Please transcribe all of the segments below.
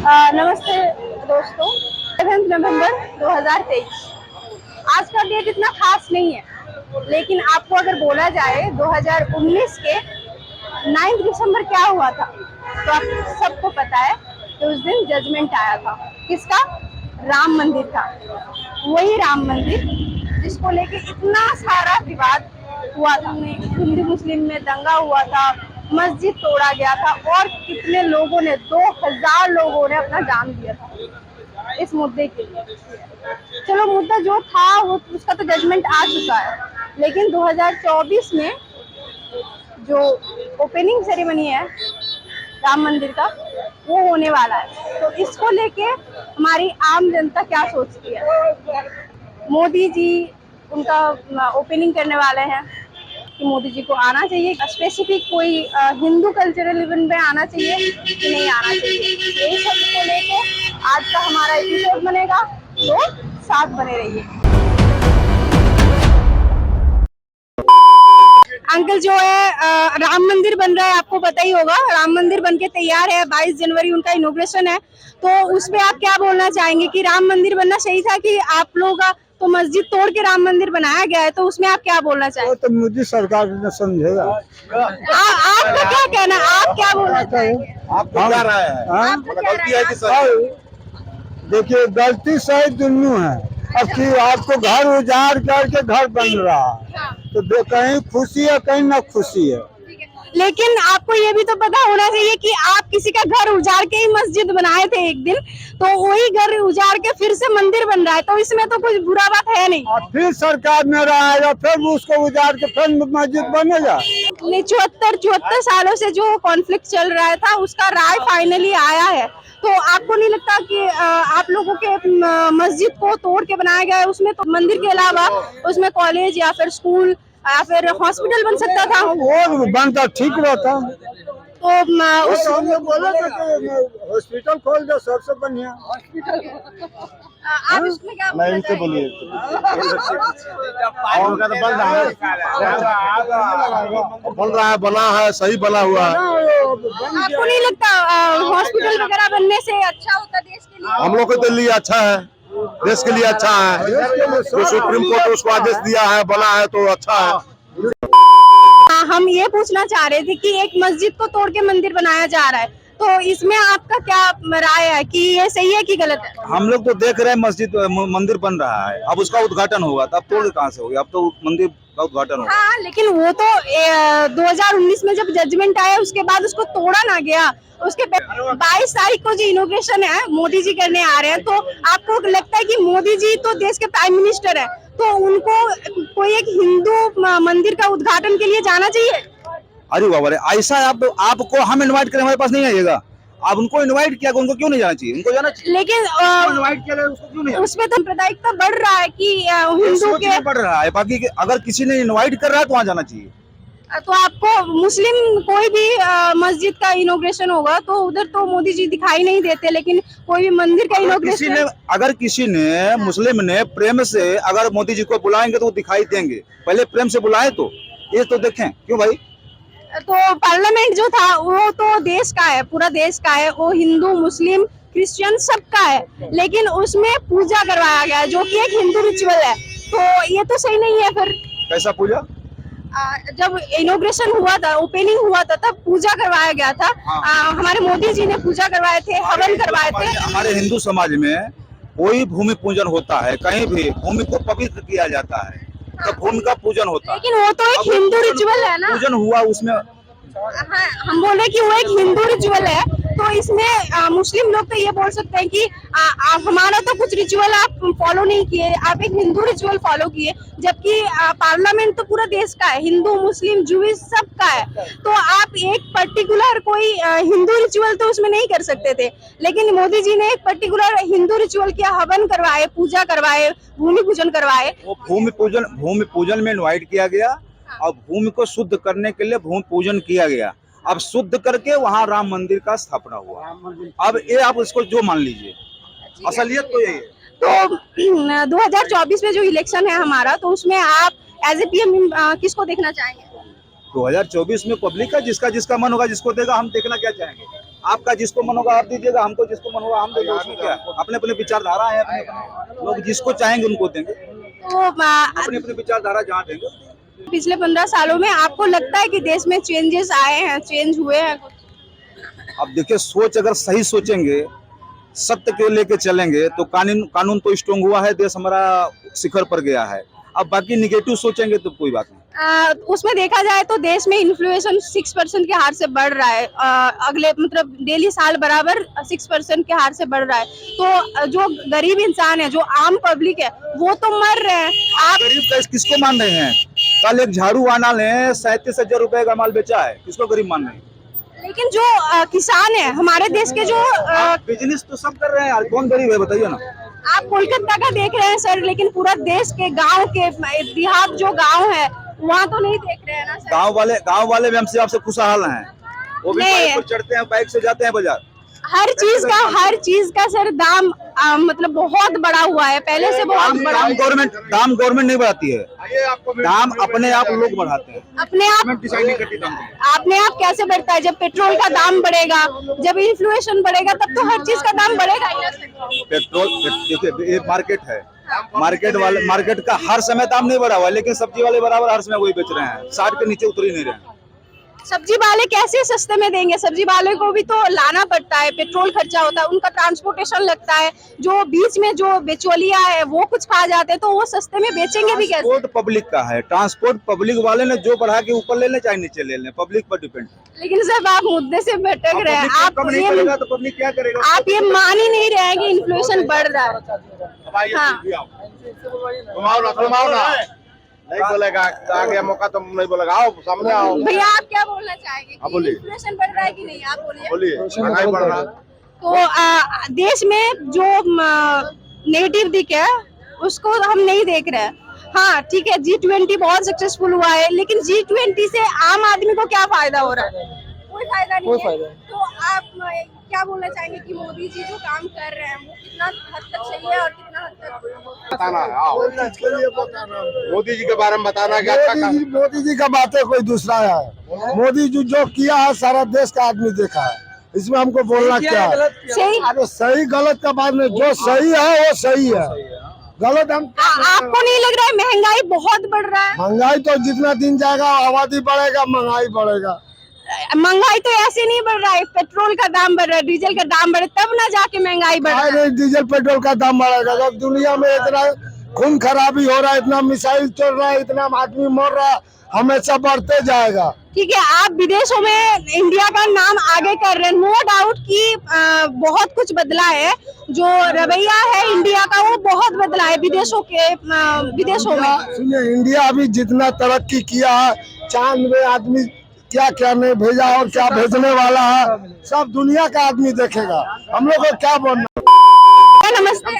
नमस्ते दोस्तों। 7 नवंबर 2023। आज का डेट इतना खास नहीं है, लेकिन आपको अगर बोला जाए 2019 के 9 दिसंबर क्या हुआ था, तो आप सबको पता है कि उस दिन जजमेंट आया था। किसका? राम मंदिर का। वही राम मंदिर जिसको लेके इतना सारा विवाद हुआ था। हिंदू मुस्लिम में दंगा हुआ था, मस्जिद तोड़ा गया था और कितने लोगों ने 2000 लोगों ने अपना जान दिया था इस मुद्दे के लिए। चलो, मुद्दा जो था वो उसका तो जजमेंट आ चुका है, लेकिन 2024 में जो ओपनिंग सेरेमनी है राम मंदिर का, वो होने वाला है। तो इसको लेके हमारी आम जनता क्या सोचती है? मोदी जी उनका ओपनिंग करने वाले हैं कि मोदी जी को आना चाहिए, स्पेसिफिक कोई हिंदू कल्चरल इवेंट में आना चाहिए कि नहीं आना चाहिए, यही सब को लेके आज का हमारा एपिसोड बनेगा। तो साथ बने रहिए। अंकल जो है राम मंदिर बन रहा है, आपको पता ही होगा। राम मंदिर बनके तैयार है, 22 जनवरी उनका इनॉग्रेशन है। तो उस पे आप क्या बोलना चाहेंगे कि राम मंदिर बनना सही था कि आप लोगों का तो मस्जिद तोड़ के राम मंदिर बनाया गया है, तो उसमें आप क्या बोलना चाहेंगे? तो मोदी सरकार ने समझेगा। आपका क्या कहना है? आप क्या बोलना चाहेंगे? आपको क्या राय है? गलती है कि सही? देखिए, गलती सही दोनों है। अब कि आपको घर उजाड़ करके घर बन रहा है, तो कहीं खुशी है कहीं ना खुशी है। लेकिन आपको ये भी तो पता होना चाहिए कि आप किसी का घर उजाड़ के ही मस्जिद बनाए थे एक दिन, तो वही घर उजाड़ के फिर से मंदिर बन रहा है, तो इसमें तो कुछ बुरा बात है नहीं। और फिर सरकार में रहेगा, फिर उसको उजाड़ के फिर मस्जिद बनेगा। 74 सालों से जो कॉन्फ्लिक्ट चल रहा था, उसका राय फाइनली आया है। तो आपको नहीं लगता कि आप लोगों के मस्जिद को तोड़ के बनाया गया है, उसमें तो मंदिर के अलावा उसमें कॉलेज या फिर स्कूल या फिर हॉस्पिटल बन सकता था? वो बनता ठीक रहता। तो उस बोला हॉस्पिटल खोल दो, सबसे बढ़िया आप इसमें क्या बोलना चाहेंगे? बन रहा है, बना है, सही बना हुआ है। आपको नहीं लगता हॉस्पिटल वगैरह बनने से अच्छा होता देश के लिए? हम लोग के लिए अच्छा है, देश के लिए अच्छा है। जो सुप्रीम कोर्ट उसको आदेश दिया है, बना है तो अच्छा है। हम ये पूछना चाह रहे थे कि एक मस्जिद को तोड़ के मंदिर बनाया जा रहा है, तो इसमें आपका क्या राय है कि ये सही है कि गलत है? हम लोग तो देख रहे हैं मंदिर बन रहा है, अब उसका उद्घाटन होगा, तो अब तोड़ कहाँ से होगा? अब तो मंदिर का उद्घाटन होगा। हाँ, लेकिन वो तो 2019 में जब जजमेंट आया उसके बाद उसको तोड़ा ना गया। उसके 22 तारीख को जो इनॉग्रेशन है मोदी जी करने आ रहे हैं, तो आपको लगता है कि मोदी जी तो देश के प्राइम मिनिस्टर है, तो उनको कोई एक हिंदू मंदिर का उद्घाटन के लिए जाना चाहिए? अरे बाबा रे, ऐसा आपको हम इनवाइट करें, हमारे पास नहीं आइएगा। आप उनको इनवाइट किया, उनको क्यों नहीं जाना चाहिए? उनको जाना चाहिए। लेकिन इनवाइट किया, उसको क्यों नहीं? उसमें तो सांप्रदायिकता बढ़ रहा है कि हिंदू के बढ़ रहा है, बाकी अगर किसी ने इनवाइट कर रहा है तो वहाँ जाना चाहिए। तो आपको मुस्लिम कोई भी मस्जिद का इनॉग्रेशन होगा तो उधर तो मोदी जी दिखाई नहीं देते, लेकिन कोई भी मंदिर का इनॉग्रेशन अगर किसी ने मुस्लिम ने प्रेम से अगर मोदी जी को बुलाएंगे तो वो दिखाई देंगे। पहले प्रेम से बुलाए तो ये तो देखें। क्यों भाई? तो पार्लियामेंट जो था वो तो देश का है, पूरा देश का है, वो हिंदू मुस्लिम क्रिश्चियन सबका है, लेकिन उसमें पूजा करवाया गया जो कि एक हिंदू रिचुअल है, तो ये तो सही नहीं है। फिर कैसा पूजा? जब इनॉग्रेशन हुआ था, ओपनिंग हुआ था, तब पूजा करवाया गया था। हमारे मोदी जी ने पूजा करवाए थे, हवन करवाए थे। हमारे हिंदू समाज में कोई भूमि पूजन होता है, कहीं भी भूमि को पवित्र किया जाता है, तो भूमि का पूजन होता है। लेकिन वो तो एक हिंदू रिचुअल है ना। पूजन हुआ उसमें। हाँ, हम बोल रहे कि वो एक हिंदू रिचुअल है, तो इसमें मुस्लिम लोग तो ये बोल सकते हैं कि हमारा तो कुछ रिचुअल आप फॉलो नहीं किए, आप एक हिंदू रिचुअल फॉलो किए, जबकि पार्लियामेंट तो पूरा देश का है, हिंदू मुस्लिम जूइश सब का है, तो आप एक पर्टिकुलर कोई हिंदू रिचुअल तो उसमें नहीं कर सकते थे। लेकिन मोदी जी ने एक पर्टिकुलर हिंदू रिचुअल किया, हवन करवाए, पूजा करवाए, भूमि पूजन करवाए। वो भूमि पूजन में इनवाइट किया गया और भूमि को शुद्ध करने के लिए भूमि पूजन किया गया। अब शुद्ध करके वहाँ राम मंदिर का स्थापना हुआ। अब ये आप इसको जो मान लीजिए, असलियत तो यही है। तो 2024 में जो इलेक्शन है हमारा, तो उसमें आप एज ए पीएम किसको देखना चाहेंगे? 2024 में पब्लिक का जिसका जिसका मन होगा जिसको देगा, हम देखना क्या चाहेंगे। आपका जिसको मन होगा आप दीजिएगा, हमको जिसको मन होगा हम देंगे, उसमें क्या है? अपने अपने विचारधारा है, अपने अपने लोग जिसको चाहेंगे उनको देंगे, तो अपनी अपनी विचारधारा जहाँ देंगे। पिछले 15 सालों में आपको लगता है कि देश में चेंजेस आए हैं, चेंज हुए हैं? अब देखिए, सोच अगर सही सोचेंगे, सत्य को लेके चलेंगे तो कानून तो स्ट्रांग हुआ है, देश हमारा शिखर पर गया है। अब बाकी निगेटिव सोचेंगे तो कोई बात नहीं। उसमें देखा जाए तो देश में इन्फ्लेशन 6% के हार से बढ़ रहा है, अगले मतलब डेली साल बराबर 6% के हार से बढ़ रहा है। तो जो गरीब इंसान है, जो आम पब्लिक है, वो तो मर रहे हैं। आप गरीब का किसको मान रहे हैं? कल एक झाड़ू वाला ने 37,000 रुपए का माल बेचा है, किसको गरीब मान रहे हैं? लेकिन जो किसान है हमारे देश के, जो बिजनेस तो सब कर रहे हैं यार, कौन गरीब है बताइए ना। आप कोलकाता का देख रहे हैं सर, लेकिन पूरा देश के गांव के देहात जो गांव है वहाँ तो नहीं देख रहे हैं ना सर। गांव वाले भी हमसे आपसे खुशहाल हैं, वो भी बाइक पर चढ़ते हैं, बाइक से जाते हैं बाजार। हर चीज का सर दाम मतलब बहुत बढ़ा हुआ है, पहले से बहुत बड़ा। दाम गवर्नमेंट नहीं बढ़ाती है, दाम अपने आप लोग बढ़ाते हैं। अपने आप डिसाइड नहीं करती दाम। अपने आप कैसे बढ़ता है? जब पेट्रोल का दाम बढ़ेगा, जब इन्फ्लेशन बढ़ेगा, तब तो हर चीज का दाम बढ़ेगा ही ना सर। पेट्रोल देखिए, ये मार्केट है, मार्केट का हर समय दाम नहीं बढ़ा हुआ है, लेकिन सब्जी वाले बराबर हर समय वही बेच रहे हैं, 60 के नीचे उतर ही नहीं रहे हैं। सब्जी वाले कैसे सस्ते में देंगे? सब्जी वाले को भी तो लाना पड़ता है, पेट्रोल खर्चा होता है, उनका ट्रांसपोर्टेशन लगता है, जो बीच में जो बेचौलिया है वो कुछ खा जाते हैं, तो वो सस्ते में बेचेंगे भी कैसे? ट्रांसपोर्ट पब्लिक का है, ट्रांसपोर्ट पब्लिक वाले ने जो बढ़ा के ऊपर ले लें चाहे नीचे ले लें, पब्लिक पर डिपेंड। लेकिन सर आप मुद्दे से भटक रहे हैं। आप नहीं करेगा तो पब्लिक क्या करेगा? आप ये मान ही नहीं रहे हैं कि इन्फ्लेशन बढ़ रहा है। हाँ। नहीं बोलेगा, आगे मौका तो नहीं बोलेगा, आओ सामने आओ। भैया आप क्या बोलना चाहेंगे कि बोलिए। इन्फ्लेशन बढ़ रहा है कि नहीं? आप बोलिए। बोलिए, महंगाई बढ़ रहा है। तो देश में जो नेगेटिव दिख है उसको हम नहीं देख रहे हैं। हाँ ठीक है, G20 बहुत सक्सेसफुल हुआ है, लेकिन G20 से आम आदमी को क्या फायदा हो रहा है? कोई फायदा नहीं है। तो आप क्या बोलना चाहेंगे कि मोदी जी जो काम कर रहे हैं वो कितना हद तक सही है और कितना हद तक? बताना है, आओ। मोदी जी के बारे में बताना क्या? मोदी जी का बातें कोई दूसरा है। मोदी जी जो किया है सारा देश का आदमी देखा है, इसमें हमको बोलना क्या है? सही अरे सही गलत का बात नहीं, जो सही है वो सही है, गलत हम। आपको नहीं लग रहा है महंगाई बहुत बढ़ रहा है? महंगाई तो जितना दिन जाएगा आबादी बढ़ेगा, महंगाई बढ़ेगा। महंगाई तो ऐसे नहीं बढ़ रहा है, पेट्रोल का दाम बढ़ रहा है, डीजल का दाम बढ़ रहा है, तब ना जाके महंगाई बढ़ रहा है। डीजल पेट्रोल का दाम बढ़ेगा जब दुनिया में इतना खून खराबी हो रहा है, इतना मिसाइल चल रहा है, इतना आदमी मर रहा है, हमेशा बढ़ते जाएगा। ठीक है, आप विदेशों में इंडिया का नाम आगे कर रहे हैं, नो डाउट कि बहुत कुछ बदला है, जो रवैया है इंडिया का वो बहुत बदला है विदेशों में। सुनिए, इंडिया अभी जितना तरक्की किया है, चांद में आदमी क्या क्या नहीं भेजा और क्या भेजने वाला है, सब दुनिया का आदमी देखेगा। हम लोग को क्या बोलना। नमस्ते।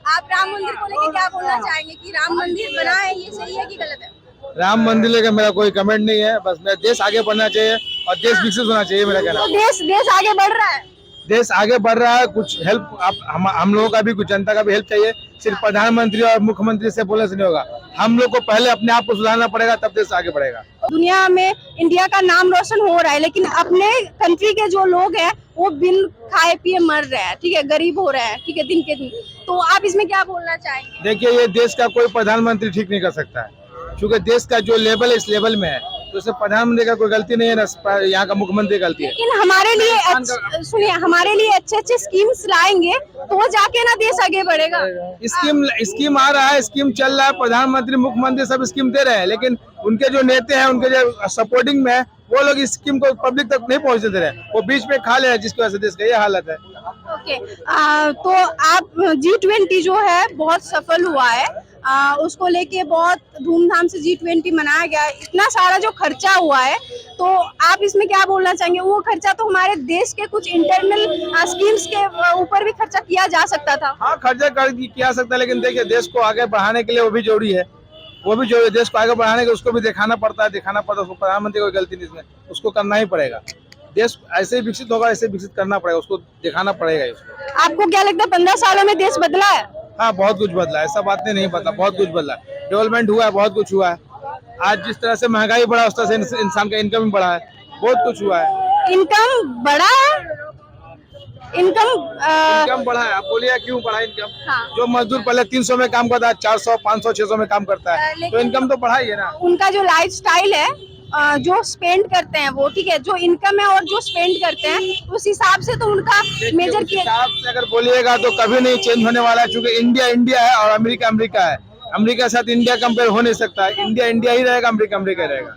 आप राम मंदिर को लेकर क्या बोलना चाहेंगे कि राम मंदिर बना है, ये सही है कि गलत है? राम मंदिर लेकर मेरा कोई कमेंट नहीं है, बस मेरा देश आगे बढ़ना चाहिए और देश विकसित होना चाहिए, मेरा कहना। तो देश आगे बढ़ रहा है, देश आगे बढ़ रहा है, कुछ हेल्प हम लोगों का भी, कुछ जनता का भी हेल्प चाहिए। सिर्फ प्रधानमंत्री और मुख्यमंत्री से बोलने से नहीं होगा, हम लोग को पहले अपने आप को सुधारना पड़ेगा, तब देश आगे बढ़ेगा। दुनिया में इंडिया का नाम रोशन हो रहा है, लेकिन अपने कंट्री के जो लोग हैं वो बिन खाए पिए मर रहे हैं, ठीक है, गरीब हो रहे हैं, ठीक है, दिन के दिन। तो आप इसमें क्या बोलना चाहेंगे? देखिए, ये देश का कोई प्रधानमंत्री ठीक नहीं कर सकता है, क्योंकि देश का जो लेवल है इस लेवल में है, तो उसमें प्रधानमंत्री का कोई गलती नहीं है, ना यहाँ का मुख्यमंत्री गलती है। लेकिन हमारे लिए सुनिए, हमारे लिए अच्छे अच्छे स्कीम्स लाएंगे तो जाके ना देश आगे बढ़ेगा। स्कीम आ रहा है, स्कीम चल रहा है, प्रधानमंत्री मुख्यमंत्री सब स्कीम दे रहे हैं, लेकिन उनके जो नेता हैं, उनके जो सपोर्टिंग में है, वो लोग इस स्कीम को पब्लिक तक नहीं पहुंचने दे रहे हैं, वो बीच में खा ले रहे हैं, जिसकी वजह से देश का ये हालत है। ओके, तो आप G20 जो है बहुत सफल हुआ है, उसको लेके बहुत धूमधाम से G20 मनाया गया, इतना सारा जो खर्चा हुआ है, तो आप इसमें क्या बोलना चाहेंगे? वो खर्चा तो हमारे देश के कुछ इंटरनल स्कीम्स के ऊपर भी खर्चा किया जा सकता था। हाँ, खर्चा किया सकता है, लेकिन देखिए देश को आगे बढ़ाने के लिए वो भी जरूरी है, देश को आगे बढ़ाने के उसको भी दिखाना पड़ता है, उसको प्रधानमंत्री कोई गलती नहीं, इसमें उसको करना ही पड़ेगा। देश ऐसे ही विकसित होगा, ऐसे विकसित करना पड़ेगा, उसको दिखाना पड़ेगा इसको। आपको क्या लगता है 15 सालों में देश बदला है? हाँ, बहुत कुछ बदला है, ऐसा बात नहीं बदला, बहुत कुछ बदला है, डेवलपमेंट हुआ है, बहुत कुछ हुआ है। आज जिस तरह से महंगाई बढ़ा, उस तरह से इंसान का इनकम भी बढ़ा है, बहुत कुछ हुआ है। इनकम बढ़ा है इनकम इनकम बढ़ा है, आप बोलिए क्यों बढ़ा इनकम? हाँ। जो मजदूर पहले 300 में काम करता है 400, 500, 600 में काम करता है, तो लेकिन इनकम तो बढ़ा ही है ना। उनका जो लाइफस्टाइल है, जो स्पेंड करते हैं वो ठीक है, जो इनकम है और जो स्पेंड करते हैं उस हिसाब से तो उनका मेजर उस हिसाब से अगर बोलिएगा तो कभी नहीं चेंज होने वाला है, क्योंकि इंडिया इंडिया है और अमेरिका अमेरिका है। अमेरिका के साथ इंडिया कंपेयर हो नहीं सकता है। इंडिया इंडिया ही रहेगा, अमेरिका अमेरिका ही रहेगा।